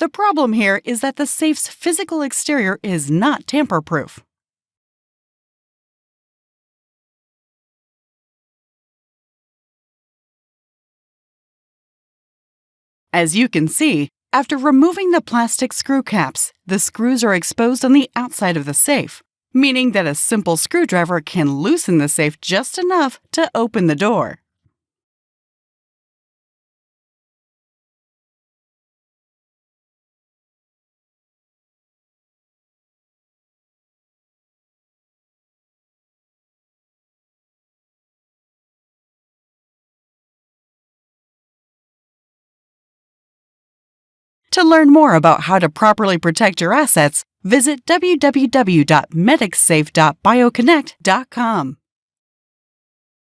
The problem here is that the safe's physical exterior is not tamper-proof. As you can see, after removing the plastic screw caps, the screws are exposed on the outside of the safe, meaning that a simple screwdriver can loosen the safe just enough to open the door. To learn more about how to properly protect your assets, visit www.medicsafe.bioconnect.com.